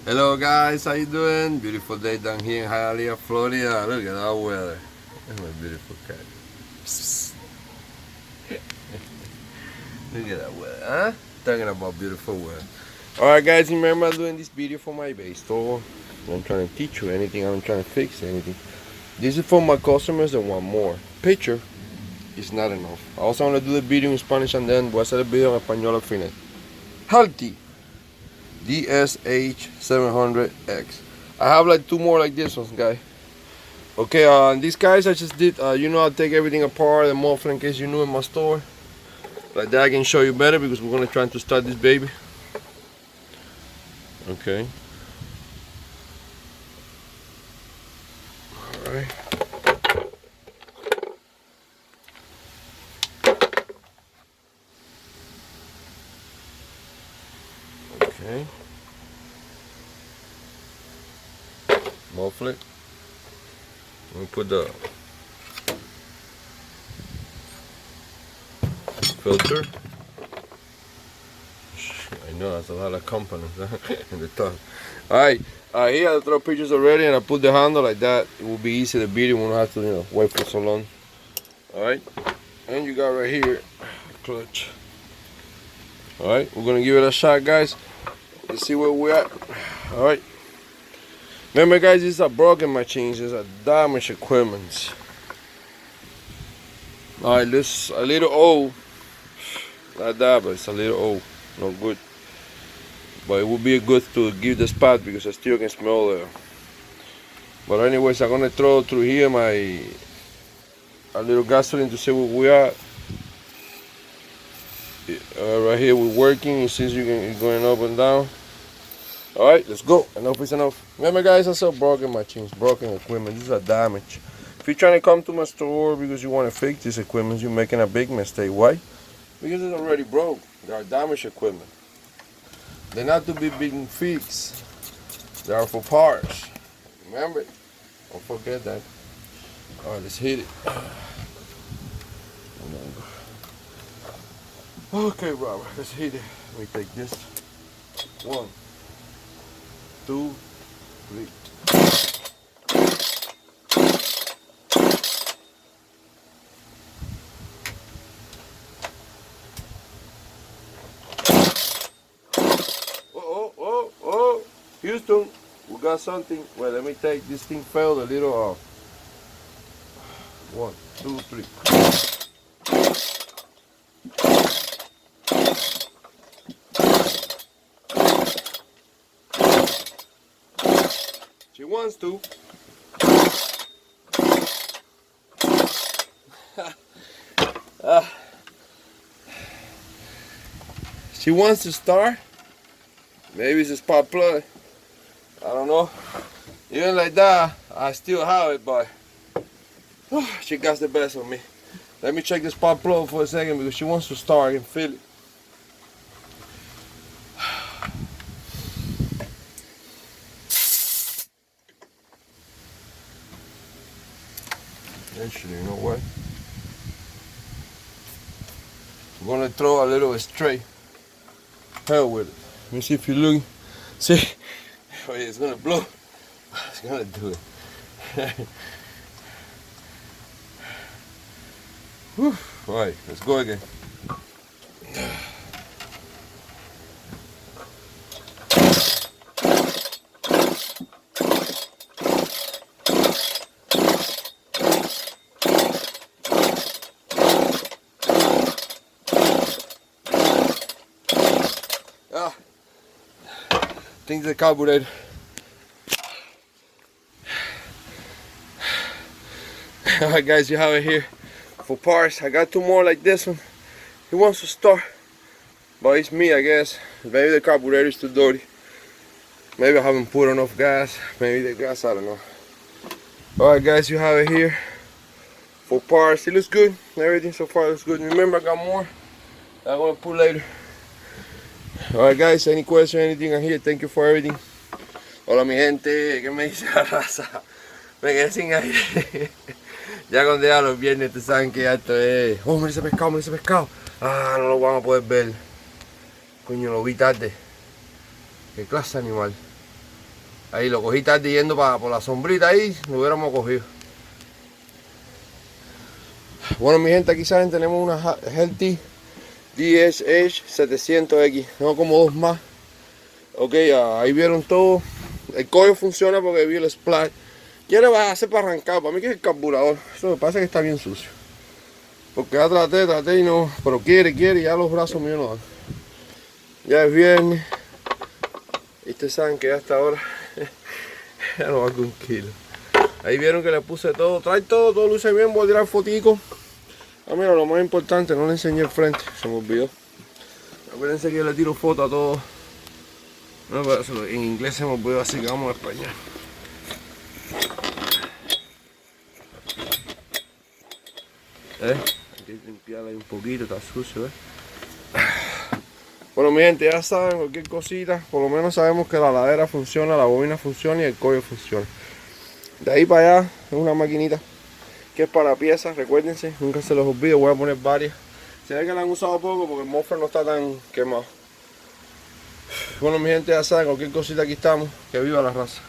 Hello guys, how you doing? Beautiful day down here in Hialeah, Florida. Look at that weather. That's my beautiful cat. Psst, psst. Look at that weather, huh? Talking about beautiful weather. Alright guys, remember I'm doing this video for my base store. I'm trying to teach you anything, I'm trying to fix anything. This is for my customers that want more. Picture is not enough. I also want to do the video in Spanish and then voy a hacer el video en español al final. Hitachi DSH 700X. I have like two more like this ones, guys. Okay, these guys I just did, I'll take everything apart and muffle in case you're new in my store. Like that I can show you better because we're gonna try to start this baby. Okay. Alright. Okay. Muffle it. We put the filter. I know that's a lot of components in the top. Alright, here I throw pictures already and I put the handle like that. It will be easy to beat it. We won't have to wait for so long. Alright, and you got right here clutch. Alright, we're gonna give it a shot, guys. Let's see where we're at. Alright. Remember guys, these are broken machines, these are damaged equipment. Alright, this a little old. Not that, but it's a little old. No good. But it would be good to give the spot because I still can smell there. But anyways, I'm gonna throw through here a little gasoline to see where we are. Right here we're working. You see it's going up and down. Alright, let's go. Enough is enough. Remember guys, I sell broken machines, broken equipment. These are damaged. If you're trying to come to my store because you want to fix this equipment, you're making a big mistake. Why? Because it's already broke. They are damaged equipment. They're not to be being fixed. They are for parts. Remember it. Don't forget that. Alright, let's hit it. Okay, Robert, let's hit it. Let me take this. 1, 2, 3. Oh, Houston, we got something. Well, let me take this thing failed a little off. 1, 2, 3. She wants to. She wants to start. Maybe it's a spark plug. I don't know. Even like that, I still have it, but she got the best of me. Let me check the spark plug for a second because she wants to start. I can feel it. Actually, you know what? I'm gonna throw a little straight. Hell with it. Let me see if you look. See? Oh yeah, it's gonna blow. It's gonna do it. Whew. Alright, let's go again. I think the carburetor. Alright guys, you have it here for parts. I got two more like this one. He wants to start, but it's me, I guess. Maybe the carburetor is too dirty. Maybe I haven't put enough gas. Maybe the gas, I don't know. Alright guys, you have it here for parts. It looks good. Everything so far looks good. Remember, I got more I'm gonna put later. Alright guys, any question, anything on here, thank you for everything. Hola mi gente, ¿qué me dice la raza? Me quedé sin aire. Ya cuando ya los viernes, ustedes saben que ya esto es... Oh, mira ese pescado, mira ese pescado. Ah, no lo van a poder ver. Coño, lo vi tarde. Qué clase de animal. Ahí lo cogí tarde yendo por la sombrita ahí, lo hubiéramos cogido. Bueno, mi gente, aquí saben, tenemos una Hitachi DSH 700X. Tengo como dos más. Ok, ahí vieron todo. El coil funciona porque vi el splash. Quiere bajarse para arrancar. Para mí que es el carburador. Eso me parece que está bien sucio. Porque ya traté y no. Pero quiere y ya los brazos míos no dan. Ya es viernes. Y ustedes saben que ya hasta ahora ya no valgo un kilo. Ahí vieron que le puse todo. Trae todo luce bien. Voy a tirar fotico. Ah, mira, lo más importante, no le enseñé el frente. Se me olvidó. Acuérdense que yo le tiro foto a todo. No, pero en inglés se me olvidó, así que vamos a español. Hay que limpiarla ahí un poquito, está sucio, Bueno, mi gente, ya saben, cualquier cosita, por lo menos sabemos que la ladera funciona, la bobina funciona y el coil funciona. De ahí para allá es una maquinita que es para piezas, recuérdense, nunca se los olvide, voy a poner varias. Se ve que la han usado poco porque el muffler no está tan quemado. Bueno, mi gente, ya saben, cualquier cosita aquí estamos, que viva la raza.